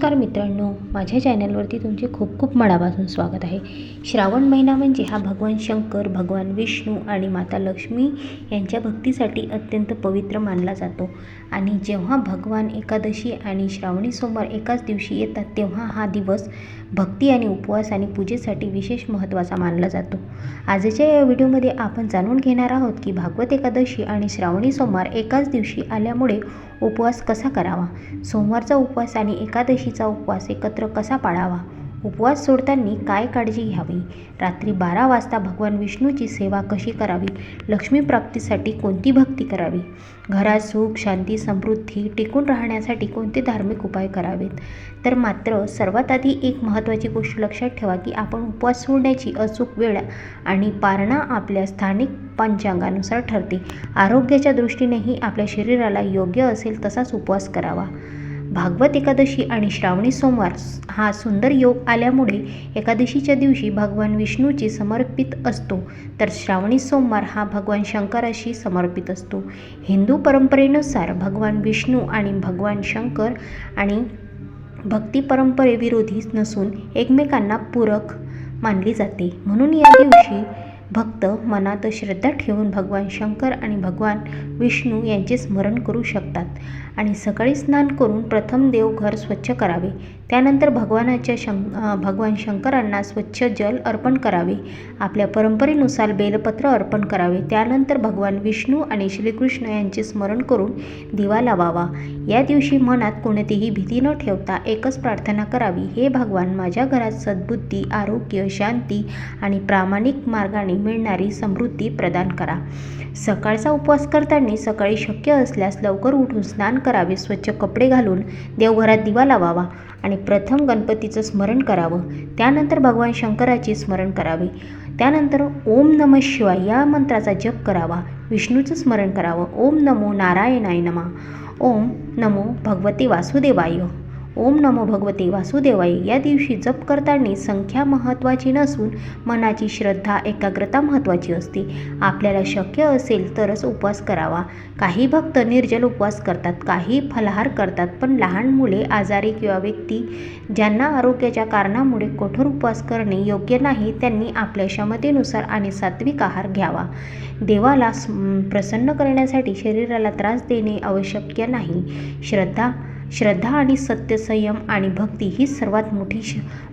नमस्कार मित्रांनो, माझ्या चॅनलवरती तुमचे खूप खूप मनापासून स्वागत आहे. श्रावण महिना म्हणजे हा भगवान शंकर, भगवान विष्णू आणि माता लक्ष्मी यांच्या भक्तीसाठी अत्यंत पवित्र मानला जातो. आणि जेव्हा भगवान एकादशी आणि श्रावणी सोमवार एकाच दिवशी येतात तेव्हा हा दिवस भक्ती आणि उपवास आणि पूजेसाठी विशेष महत्त्वाचा मानला जातो. आजच्या या व्हिडिओमध्ये आपण जाणून घेणार आहोत की भागवत एकादशी आणि श्रावणी सोमवार एकाच दिवशी आल्यामुळे उपवास कसा करावा, सोमवारचा उपवास आणि एकादशीचा उपवास एकत्र कसा पाळावा, उपवास सोडताना काय काळजी घ्यावी, रात्री 12 वाजता भगवान विष्णूची सेवा कशी करावी, लक्ष्मी प्राप्तीसाठी कोणती भक्ती करावी, घरात सुख शांती समृद्धी टिकून राहण्यासाठी कोणते धार्मिक उपाय करावेत. तर मात्र सर्वात आधी एक महत्त्वाची गोष्ट लक्षात ठेवा की आपण उपवास सोडण्याची अचूक वेळ आणि पारणा आपल्या स्थानिक पंचांगानुसार ठरते. आरोग्याच्या दृष्टीनेही आपल्या शरीराला योग्य असेल तसाच उपवास करावा. भागवत एकादशी आणि श्रावणी सोमवार हा सुंदर योग आल्यामुळे एकादशीच्या दिवशी भगवान विष्णूची समर्पित असतो, तर श्रावणी सोमवार हा भगवान शंकराशी समर्पित असतो. हिंदू परंपरेनुसार भगवान विष्णू आणि भगवान शंकर आणि भक्ती परंपरेविरोधी नसून एकमेकांना पूरक मानली जाते. म्हणून या दिवशी भक्त मनात श्रद्धा ठेवून भगवान शंकर आणि भगवान विष्णू यांचे स्मरण करू शकतात. आणि सकाळी स्नान करून प्रथम देवघर स्वच्छ करावे, त्यानंतर भगवान शंकरांना स्वच्छ जल अर्पण करावे, आपल्या परंपरेनुसार बेलपत्र अर्पण करावे, त्यानंतर भगवान विष्णू आणि श्रीकृष्ण यांचे स्मरण करून दिवा लावावा. या दिवशी मनात कोणतीही भीती न ठेवता एकच प्रार्थना करावी, हे भगवान माझ्या घरात सद्बुद्धी आरोग्य शांती आणि प्रामाणिक मार्गाने मिळणारी समृद्धी प्रदान करा. सकाळचा उपवास करताना सकाळी शक्य असल्यास लवकर उठून स्नान करावे, स्वच्छ कपडे घालून देवघरात दिवा लावावा आणि प्रथम गणपतीचं स्मरण करावं, त्यानंतर भगवान शंकराचे स्मरण करावे, त्यानंतर ओम नमः शिवाय या मंत्राचा जप करावा, विष्णूचं स्मरण करावं, ओम नमो नारायणाय नमः, ओम नमो भगवते वासुदेवाय, ओम नमो भगवते वासुदेवाय. या दिवशी जप करताना संख्या महत्त्वाची नसून मनाची श्रद्धा एकाग्रता महत्त्वाची असते. आपल्याला शक्य असेल तरच उपवास करावा. काही भक्त निर्जल उपवास करतात, काही फलाहार करतात, पण लहान मुले आजारी किंवा व्यक्ती ज्यांना आरोग्याच्या कारणामुळे कठोर उपवास करणे योग्य नाही त्यांनी आपल्या क्षमतेनुसार आणि सात्विक आहार घ्यावा. देवाला प्रसन्न करण्यासाठी शरीराला त्रास देणे आवश्यक नाही. श्रद्धा आणि सत्य संयम आणि भक्ती ही सर्वात मोठी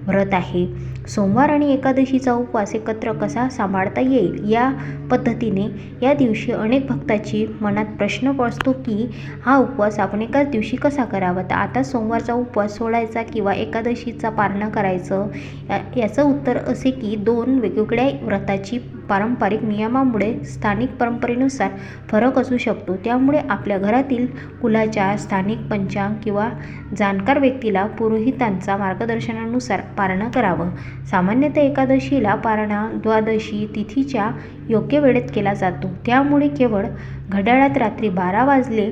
व्रत आहे. सोमवार आणि एकादशीचा उपवास एकत्र कसा सांभाळता येईल या पद्धतीने या दिवशी अनेक भक्तांची मनात प्रश्न असतो की हा उपवास आपण एकाच दिवशी कसा करावा. तर आता सोमवारचा उपवास सोडायचा किंवा एकादशीचा पारणा करायचं, याचं उत्तर असे की दोन वेगवेगळ्या व्रताची पारंपरिक नियमामुळे स्थानिक परंपरेनुसार फरक असू शकतो. त्यामुळे आपल्या घरातील कुलाचार स्थानिक पंचांग किंवा जाणकार व्यक्तीला पुरोहितांचा मार्गदर्शनानुसार पारणा करावं. सामान्यतः एकादशीला पारणा द्वादशी तिथीच्या योग्य वेळेत केला जातो, त्यामुळे केवळ घड्याळात रात्री 12 वाजले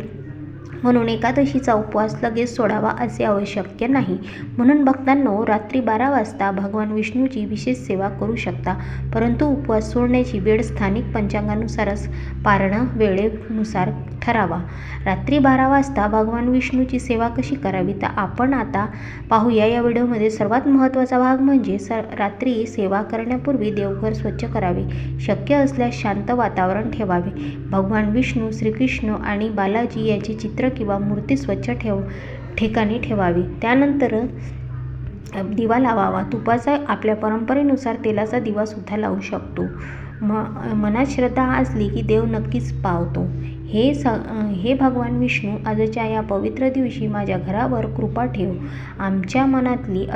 म्हणून एकादशीचा उपवास लगेच सोडावा असे आवश्यक नाही. म्हणून भक्तांनो, रात्री 12 वाजता भगवान विष्णूची विशेष सेवा करू शकता, परंतु उपवास सोडण्याची वेळ स्थानिक पंचांगानुसारच पारणा वेळेनुसार ठरावा. रात्री 12 वाजता भगवान विष्णूची सेवा कशी करावी तर आपण आता पाहूया या व्हिडिओमध्ये. सर्वात महत्त्वाचा भाग म्हणजे रात्री सेवा करण्यापूर्वी देवघर स्वच्छ करावे, शक्य असल्यास शांत वातावरण ठेवावे, भगवान विष्णू श्रीकृष्ण आणि बालाजी याचे चित्र किंवा मूर्ती स्वच्छ ठिकाणी ठेवावी, त्यानंतर दिवा लावावा. तुपाचा आपल्या परंपरेनुसार तेलाचा दिवा सुद्धा लावू शकतो. मनात श्रद्धा असली की देव नक्कीच पावतो. हे भगवान विष्णू, आजच्या या पवित्र दिवशी माझ्या घरावर कृपा ठेव, आमच्या मनातली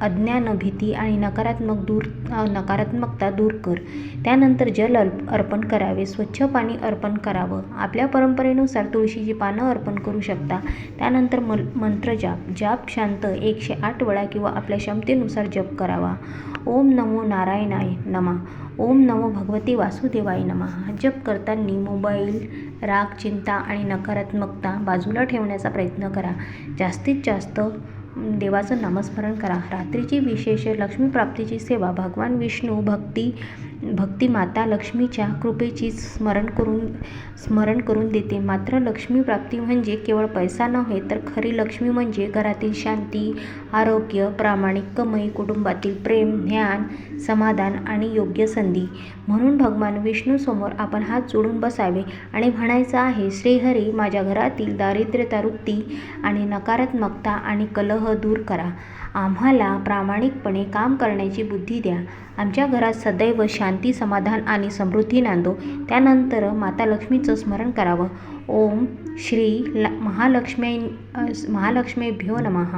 अज्ञान भीती आणि नकारात्मकता दूर कर. त्यानंतर जल अर्पण करावे, स्वच्छ पाणी अर्पण करावं, आपल्या परंपरेनुसार तुळशीची पानं अर्पण करू शकता. त्यानंतर मंत्र जाप शांत 108 वेळा किंवा आपल्या क्षमतेनुसार जप करावा. ओम नमो नारायणाय नमः, ओम नमो भगवते वासुदेवाय नमः. जप करताना मोबाईल, राग चिंता आणि नकारात्मकता बाजूला ठेवण्याचा प्रयत्न करा. जास्तीत जास्त देवाचं नामस्मरण करा. रात्रीची विशेष लक्ष्मी प्राप्तीची सेवा भगवान विष्णू भक्ती माता लक्ष्मीच्या कृपेची स्मरण करून देते. मात्र लक्ष्मी प्राप्ती म्हणजे केवळ पैसा नव्हे, तर खरी लक्ष्मी म्हणजे घरातील शांती, आरोग्य, प्रामाणिक कमाई, कुटुंबातील प्रेम, ज्ञान, समाधान आणि योग्य संधी. म्हणून भगवान विष्णूसमोर आपण हात जोडून बसावे आणि म्हणायचं आहे, श्रीहरी, माझ्या घरातील दारिद्र्यता, वृत्ती आणि नकारात्मकता आणि कलह दूर करा. आम्हाला प्रामाणिकपणे काम करण्याची बुद्धी द्या. आमच्या घरात सदैव शांती, समाधान आणि समृद्धी नांदो. त्यानंतर माता लक्ष्मीचं स्मरण करावं. ओम श्री महालक्ष्मीभ्यो नमः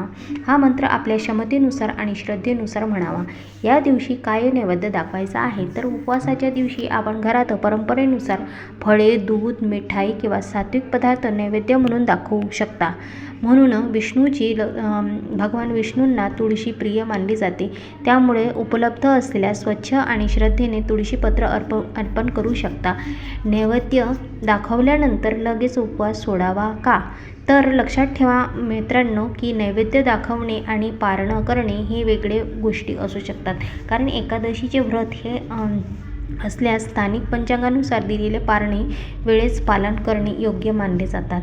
हा मंत्र आपल्या क्षमतेनुसार आणि श्रद्धेनुसार म्हणावा. या दिवशी काय नैवेद्य दाखवायचा आहे, तर उपवासाच्या दिवशी आपण घरात परंपरेनुसार फळे, दूध, मिठाई किंवा सात्विक पदार्थ नैवेद्य म्हणून दाखवू शकता. म्हणून भगवान विष्णूंना तुळशी प्रिय मानली जाते. त्यामुळे उपलब्ध असलेल्या स्वच्छ आणि श्रद्धेने तुळशीपत्र अर्पण करू शकता. नैवेद्य दाखवल्यानंतर लगेच उपवास सोडावा का? तर लक्षात ठेवा मित्रांनो, की नैवेद्य दाखवणे आणि पारणं करणे हे वेगळे गोष्टी असू शकतात. कारण एकादशीचे व्रत हे असल्यास स्थानिक पंचांगानुसार दिलेले पारणे वेळेस पालन करणे योग्य मानले जातात.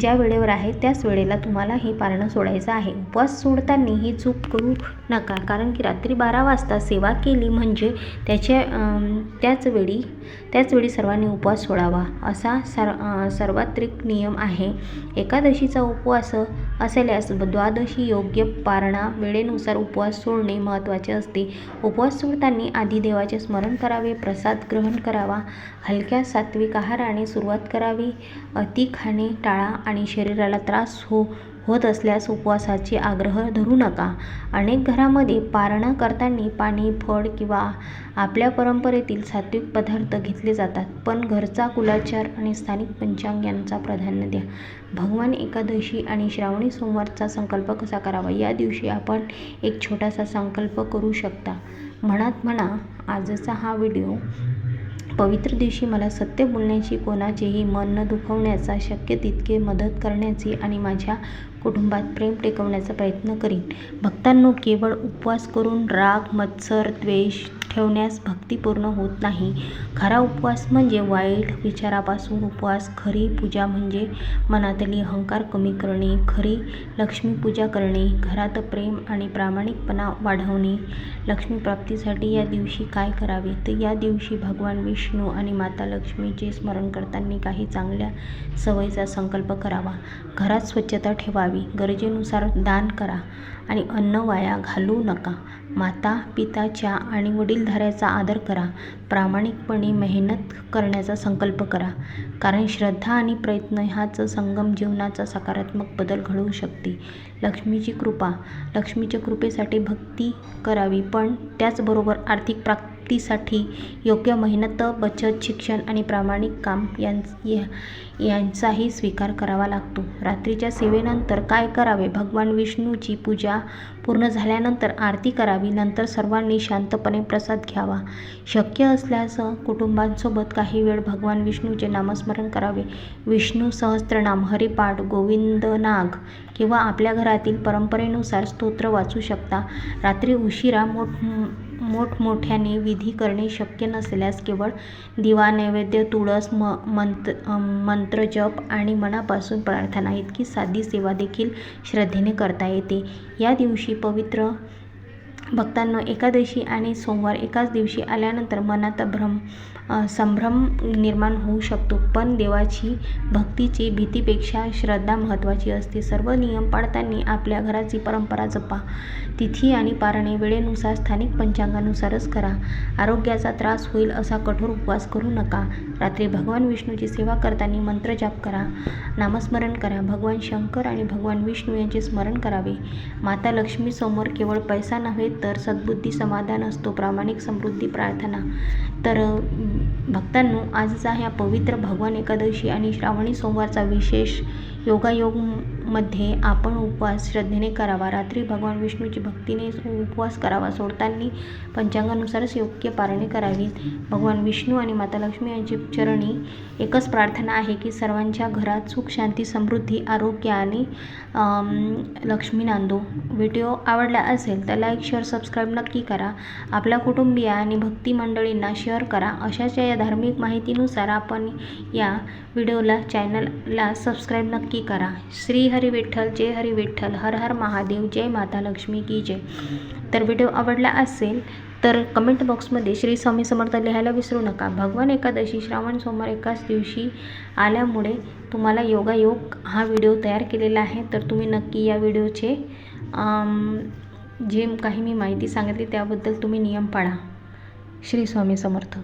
ज्या वेळेवर आहे त्याच वेळेला तुम्हाला हे पारणं सोडायचं आहे. उपवास सोडताना ही चूक करू नका, कारण की रात्री 12 वाजता सेवा केली म्हणजे त्याच वेळी सर्वांनी उपवास सोडावा असा सार्वत्रिक नियम आहे. एकादशीचा उपवास असल्यास द्वादशी योग्य पारणा वेळेनुसार उपवास सोडणे महत्त्वाचे असते. उपवास सोडताना आधी देवाचे स्मरण करावे, प्रसाद ग्रहण करावा, हलक्या सात्विक आहाराने सुरुवात करावी, अति खाणे टाळा आणि शरीराला त्रास होत असल्यास उपवासाचे आग्रह धरू नका. अनेक घरामध्ये पारणा करताना पाणी, फळ किंवा आपल्या परंपरेतील सात्विक पदार्थ घेतले जातात, पण घरचा कुलाचार आणि स्थानिक पंचांग यांचा प्राधान्य द्या. भगवान एकादशी आणि श्रावणी सोमवारचा संकल्प कसा करावा? या दिवशी आपण एक छोटासा संकल्प करू शकता. मनात म्हणा, आजचा हा व्हिडिओ पवित्र दिवशी मला सत्य बोलण्याची, कोणाचेही मन न दुखवण्याचा, शक्य तितके मदत करण्याची आणि माझ्या कुटुंबात प्रेम टिकवण्याचा प्रयत्न करीन. भक्तांनो, केवळ उपवास करून राग, मत्सर, द्वेष ठेवण्यास भक्ती पूर्ण होत नाही. खरा उपवास म्हणजे वाईट विचारापासून उपवास. खरी पूजा म्हणजे मनातली अहंकार कमी करणे, खरी लक्ष्मी पूजा करणे, घरात प्रेम आणि प्रामाणिकपणा वाढवणे. लक्ष्मी प्राप्तीसाठी या दिवशी काय करावे? तर या दिवशी भगवान विष्णू आणि माता लक्ष्मीचे स्मरण करताना काही चांगल्या सवयीचा संकल्प करावा. घरात स्वच्छता ठेवावी, गरजेनुसार दान करा आणि अन्न वाया घालू नका. माता पिताच्या आणि वडीलधाऱ्याचा आदर करा. प्रामाणिकपणे मेहनत करण्याचा संकल्प करा, कारण श्रद्धा आणि प्रयत्न ह्याच संगम जीवनाचा सकारात्मक बदल घडवू शकते. लक्ष्मीच्या कृपेसाठी भक्ती करावी, पण त्याचबरोबर आर्थिक प्राप्तीसाठी योग्य मेहनत, बचत, शिक्षण आणि प्रामाणिक काम यांचाही स्वीकार करावा लागतो. रात्रीच्या सेवेनंतर काय करावे? भगवान विष्णूची पूजा पूर्ण झाल्यानंतर आरती करावी. नंतर सर्वांनी शांतपणे प्रसाद घ्यावा. शक्य असल्यास कुटुंबांसोबत काही वेळ भगवान विष्णूचे नामस्मरण करावे. विष्णू सहस्त्रनाम, हरिपाठ, गोविंदनाग किंवा आपल्या घरातील परंपरेनुसार स्तोत्र वाचू शकता. रात्री उशिरा मोठमोठ्याने विधी करणे शक्य नसल्यास केवळ दिवा, नैवेद्य, तुळस, मंत्रजप आणि मनापासून प्रार्थना इतकी साधी सेवा देखील श्रद्धेने करता येते. या दिवशी पवित्र भक्तांनो, एकादशी आणि सोमवार एकाच दिवशी आल्यानंतर मनात संभ्रम निर्माण होऊ शकतो, पण देवाची भक्तीची भीतीपेक्षा श्रद्धा महत्त्वाची असते. सर्व नियम पाळताना आपल्या घराची परंपरा जपा. तिथी आणि पारणे वेळेनुसार स्थानिक पंचांगानुसारच करा. आरोग्याचा त्रास होईल असा कठोर उपवास करू नका. रात्री भगवान विष्णूची सेवा करताना मंत्रजाप करा, नामस्मरण करा. भगवान शंकर आणि भगवान विष्णू यांचे स्मरण करावे. माता लक्ष्मीसमोर केवळ पैसा नव्हे, तर सद्बुद्धी, समाधान असतो. प्रामाणिक समृद्धी प्रार्थना. तर भक्तांनो, आजचा ह्या पवित्र भगवान एकादशी आणि श्रावणी सोमवारचा विशेष योगायोग मध्ये आपण उपवास श्रद्धेने करावा. रात्री भगवान विष्णूची भक्तीने उपवास करावा. सोडताना पंचांगानुसारच योग्य पारणे करावीत. भगवान विष्णू आणि माता लक्ष्मी यांची चरणी एकच प्रार्थना आहे की सर्वांच्या घरात सुख, शांती, समृद्धी, आरोग्य आणि लक्ष्मी नांदो. व्हिडिओ आवडला असेल तर लाईक, शेअर, सबस्क्राईब नक्की करा. आपल्या कुटुंबीय आणि भक्ती मंडळींना शेअर करा. अशाच या धार्मिक माहितीनुसार आपण या व्हिडिओला, चॅनलला सबस्क्राईब नक्की करा. श्री हरी विठ्ठल, जय हरी विठ्ठल, हर हर महादेव, जय माता लक्ष्मी की जय. तर व्हिडिओ आवडला असेल तर कमेंट बॉक्समध्ये श्री स्वामी समर्थ लिहायला विसरू नका. भगवान एकादशी श्रावण सोमवार एकाच दिवशी आल्यामुळे तुम्हाला योगायोग हा व्हिडिओ तयार केलेला आहे. तर तुम्ही नक्की या व्हिडिओचे जे काही मी माहिती सांगितली त्याबद्दल तुम्ही नियम पाळा. श्री स्वामी समर्थ.